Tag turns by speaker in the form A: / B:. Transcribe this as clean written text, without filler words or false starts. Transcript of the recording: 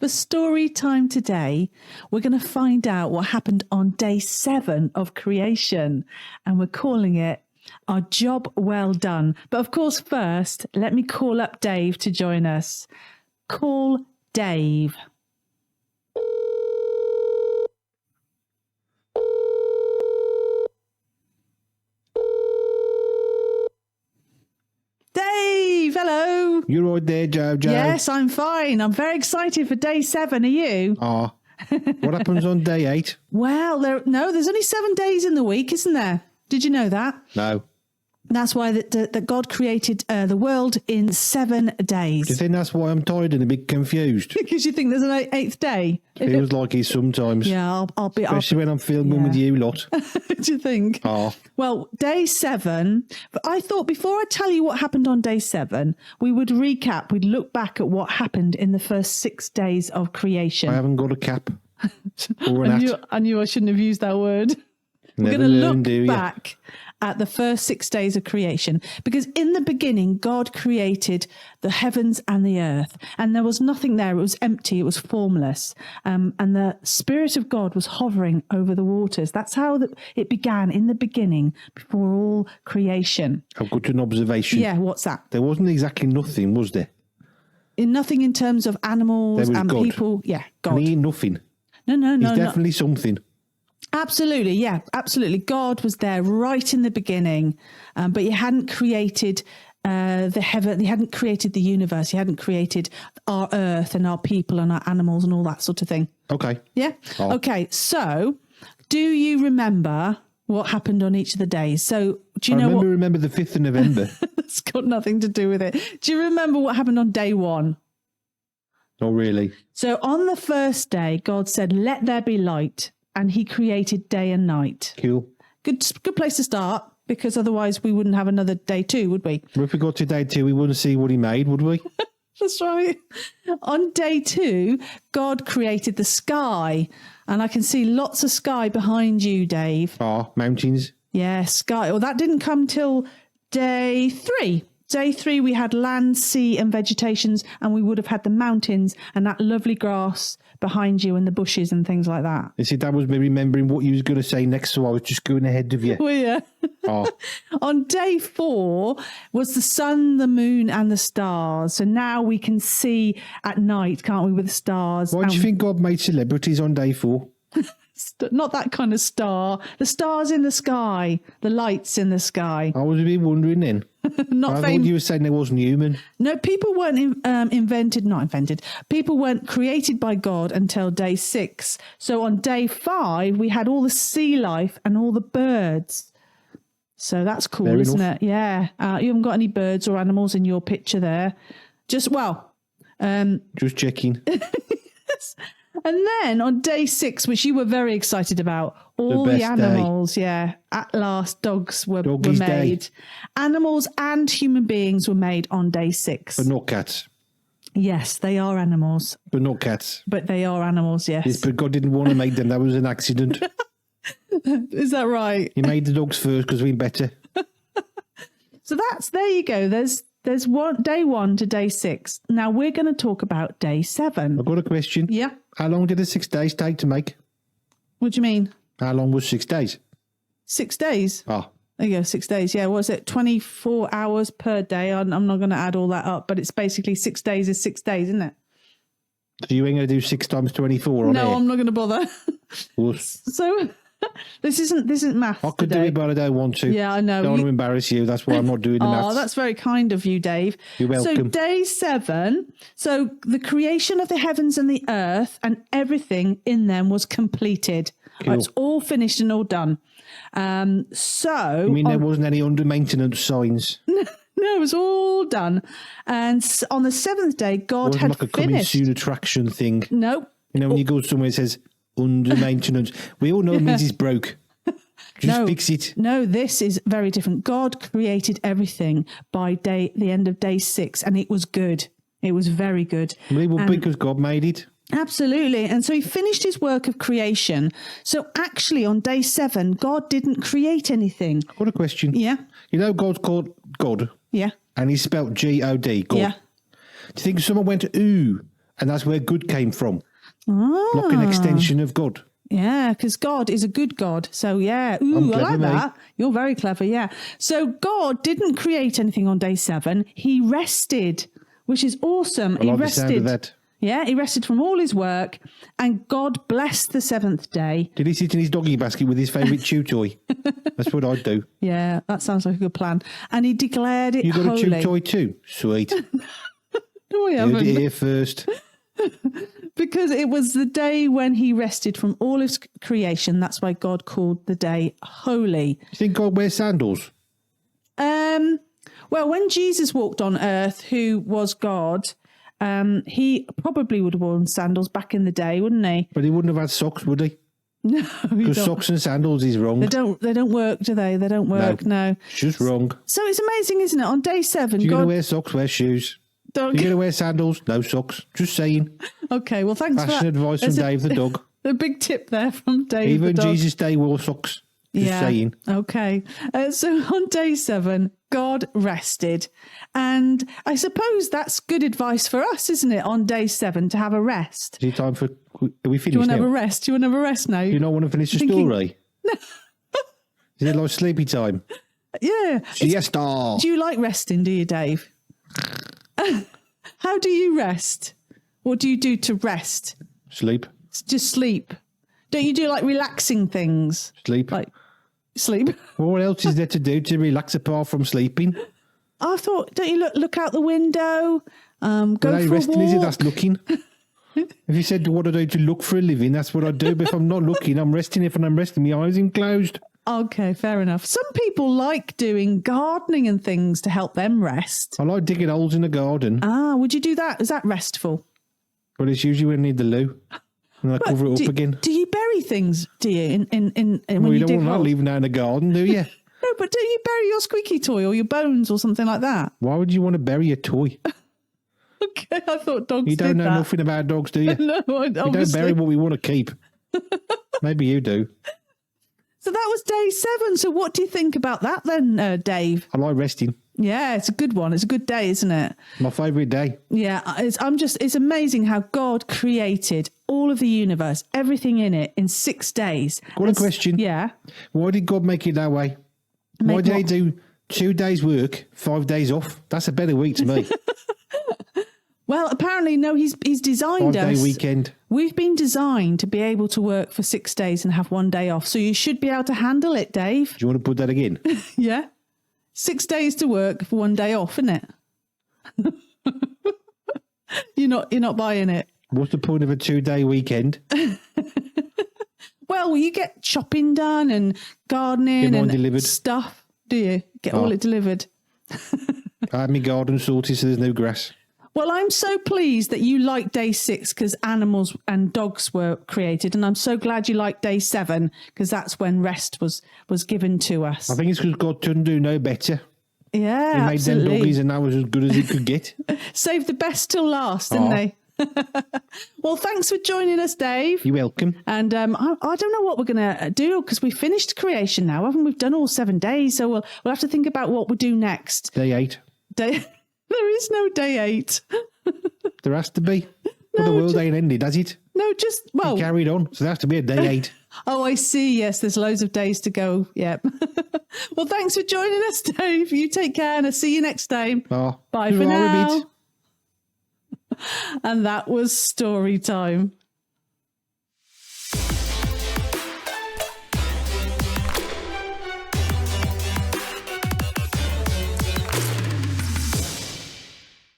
A: For story time today, we're going to find out what happened on day 7 of creation, and we're calling it Our Job Well Done. But of course, first, let me call up Dave to join us. Call Dave. Dave, hello.
B: You're right there, JoJo.
A: Yes, I'm fine. I'm very excited for day 7. Are you?
B: Ah, what happens on day 8?
A: Well, there's only 7 days in the week, isn't there? Did you know that?
B: No.
A: That's why that God created the world in 7 days.
B: Do you think that's why I'm tired and a bit confused?
A: Because you think there's an 8th day?
B: Feels like it sometimes.
A: Yeah,
B: Especially when I'm filming with you lot.
A: Do you think?
B: Ah.
A: Well, day 7, but I thought before I tell you what happened on day 7, we would recap. We'd look back at what happened in the first 6 days of creation.
B: I haven't got a cap or an hat.
A: I knew I shouldn't have used that word. We're going to look back at the first 6 days of creation, because in the beginning, God created the heavens and the earth, and there was nothing there. It was empty. It was formless. And the Spirit of God was hovering over the waters. That's how it began in the beginning, before all creation.
B: I've got an observation.
A: Yeah, what's that?
B: There wasn't exactly nothing, was there?
A: Nothing in terms of animals and
B: God.
A: People. Yeah, God.
B: And he ain't nothing.
A: No.
B: He's definitely something.
A: Absolutely, yeah, absolutely. God was there right in the beginning, but he hadn't created the heaven. He hadn't created the universe. He hadn't created our earth and our people and our animals and all that sort of thing.
B: Okay.
A: Yeah?
B: Oh.
A: Okay, so do you remember what happened on each of the days? So do you know what?
B: I remember the 5th of November.
A: It's got nothing to do with it. Do you remember what happened on day 1?
B: Not really.
A: So on the first day, God said, "Let there be light." And he created day and night.
B: Cool.
A: Good place to start, because otherwise we wouldn't have another day 2, would we?
B: Well, if we got to day 2, we wouldn't see what he made, would we?
A: That's right. On day 2, God created the sky. And I can see lots of sky behind you, Dave.
B: Mountains.
A: Yeah, sky. Well, that didn't come till day 3. Day 3, we had land, sea and vegetations, and we would have had the mountains and that lovely grass behind you and the bushes and things like that.
B: You see, that was me remembering what you was going to say next, so I was just going ahead of you.
A: Well, yeah. On day 4 was the sun, the moon and the stars. So now we can see at night, can't we, with the stars.
B: Why do you think God made celebrities on day 4?
A: Not that kind of star. The stars in the sky, the lights in the sky.
B: I was a bit wondering then. I thought you were saying they wasn't human.
A: No, people weren't People weren't created by God until day 6. So on day 5, we had all the sea life and all the birds. So that's cool,
B: Fair
A: isn't
B: enough.
A: it? Yeah. You haven't got any birds or animals in your picture there. Just
B: checking.
A: And then on day 6, which you were very excited about, all the animals, at last dogs were made.
B: Day.
A: Animals and human beings were made on day 6.
B: But not cats.
A: Yes, they are animals.
B: But not cats.
A: But they are animals, yes.
B: Yes, but God didn't want to make them. That was an accident.
A: Is that right?
B: He made the dogs first because we're better.
A: So there you go. There's day 1 to day 6. Now we're going to talk about day 7.
B: I've got a question.
A: Yeah.
B: How long did the 6 days take to make?
A: What do you mean?
B: How long was 6 days?
A: 6 days?
B: Oh.
A: There you go, 6 days. Yeah, was it 24 hours per day? I'm not going to add all that up, but it's basically 6 days is 6 days, isn't it?
B: So you ain't going to do 6 times 24 on
A: No,
B: air?
A: I'm not going to bother.
B: Oof.
A: So this isn't maths.
B: I could
A: today.
B: do it, but I don't want to.
A: Yeah, I know.
B: Don't want to embarrass you. That's why I'm not doing the maths.
A: Oh, that's very kind of you, Dave.
B: You're welcome.
A: So day 7, so the creation of the heavens and the earth and everything in them was completed.
B: Cool.
A: It's all finished and all done. So
B: You mean there wasn't any under maintenance signs?
A: No, it was all done. And on the 7th day, God
B: It wasn't
A: had
B: like a coming
A: finished.
B: soon attraction thing.
A: No.
B: You know, when you go somewhere it says under maintenance, we all know it means it's broke. Just fix it.
A: No, this is very different. God created everything by the end of day 6, and it was good. It was very good.
B: Well, because God made it.
A: Absolutely. And so he finished his work of creation. So actually on day 7, God didn't create anything.
B: What a question.
A: Yeah.
B: You know God's called God?
A: Yeah.
B: And he's spelt G-O-D, God.
A: Yeah.
B: Do you think someone went ooh And that's where good came from.
A: Ah.
B: Like an extension of God.
A: Yeah, because God is a good God. So, yeah. Ooh, I like that. You're very clever, yeah. So, God didn't create anything on day 7. He rested, which is awesome.
B: I like the sound of that.
A: Yeah, he rested from all his work, and God blessed the 7th day.
B: Did he sit in his doggy basket with his favourite chew toy? That's what I'd do.
A: Yeah, that sounds like a good plan. And he declared it holy.
B: You got a chew toy too? Sweet.
A: No, I haven't.
B: Heard it here first.
A: Because it was the day when he rested from all his creation. That's why God called the day holy.
B: You think God wears sandals?
A: Well, when Jesus walked on earth, who was God, he probably would have worn sandals back in the day, wouldn't he?
B: But he wouldn't have had socks, would he?
A: No,
B: because socks and sandals is wrong.
A: They don't work, do they? They don't work. No.
B: It's just wrong.
A: So it's amazing, isn't it? On day 7,
B: if you're going to wear socks, wear shoes.
A: Don't.
B: You're going to wear sandals, no socks. Just saying.
A: Okay, well, thanks for that.
B: Fashion advice from Dave the dog.
A: A big tip there from Dave
B: Even
A: the dog.
B: Jesus Day wore socks. Just saying.
A: Okay. So on day 7, God rested. And I suppose that's good advice for us, isn't it, on day 7 to have a rest?
B: Is it time for... Are we finished now?
A: Do you want to have a rest? Do you want to have a rest now?
B: You don't want to finish the story? No. Is it like sleepy time?
A: Yeah.
B: Siesta.
A: Do you like resting, do you, Dave? How do you rest? What do you do to rest?
B: Sleep.
A: Just sleep. Don't you do like relaxing things?
B: Sleep.
A: Like sleep.
B: Well, what else is there to do to relax apart from sleeping?
A: I thought, don't you look out the window? Go for a
B: resting,
A: walk?
B: is it? That's looking. If you said what I do to look for a living, that's what I do. But if I'm not looking, I'm resting. If I'm resting, my eyes are closed.
A: Okay, fair enough. Some people like doing gardening and things to help them rest.
B: I like digging holes in the garden.
A: Ah, would you do that? Is that restful?
B: But it's usually when I need the loo. And I cover it up again.
A: Do you bury things, do you, when
B: you
A: you dig
B: don't want
A: holes?
B: that leaving out in the garden, do you?
A: No, but don't you bury your squeaky toy or your bones or something like that?
B: Why would you want to bury a toy?
A: Okay, I thought dogs
B: You don't
A: did
B: know
A: that.
B: nothing about dogs, do you?
A: No, obviously.
B: We don't bury what we want to keep. Maybe you do.
A: So that was day 7. So what do you think about that then, Dave?
B: I like resting.
A: Yeah, it's a good one. It's a good day, isn't it?
B: My favourite day.
A: Yeah, it's amazing how God created all of the universe, everything in it, in 6 days.
B: Got a question.
A: Yeah.
B: Why did God make it that way? Why did he do 2 days work, 5 days off? That's a better week to me.
A: Well, apparently, no, he's designed us.
B: 5-day weekend.
A: We've been designed to be able to work for 6 days and have 1 day off. So you should be able to handle it, Dave.
B: Do you want to put that again?
A: Yeah. 6 days to work for 1 day off, isn't it? You're not buying it.
B: What's the point of a 2-day weekend?
A: Well, you get shopping done and gardening and
B: delivered.
A: stuff, do you? Get all it delivered.
B: I had my garden sorted so there's no grass.
A: Well, I'm so pleased that you like day 6 because animals and dogs were created. And I'm so glad you like day 7 because that's when rest was given to us.
B: I think it's because God couldn't do no better.
A: Yeah,
B: He made
A: absolutely.
B: them doggies and that was as good as it could get.
A: Saved the best till last, didn't they? Well, thanks for joining us, Dave.
B: You're welcome.
A: And I don't know what we're going to do because we finished creation now, haven't we? We've done all 7 days. So we'll have to think about what we do next.
B: Day 8.
A: There is no day 8.
B: There has to be. Well, the world ain't ended, has it?
A: No,
B: It carried on. So there has to be a day 8.
A: Oh, I see. Yes, there's loads of days to go. Yep. Well, thanks for joining us, Dave. You take care and I'll see you next time.
B: Oh,
A: Bye for now. And that was story time.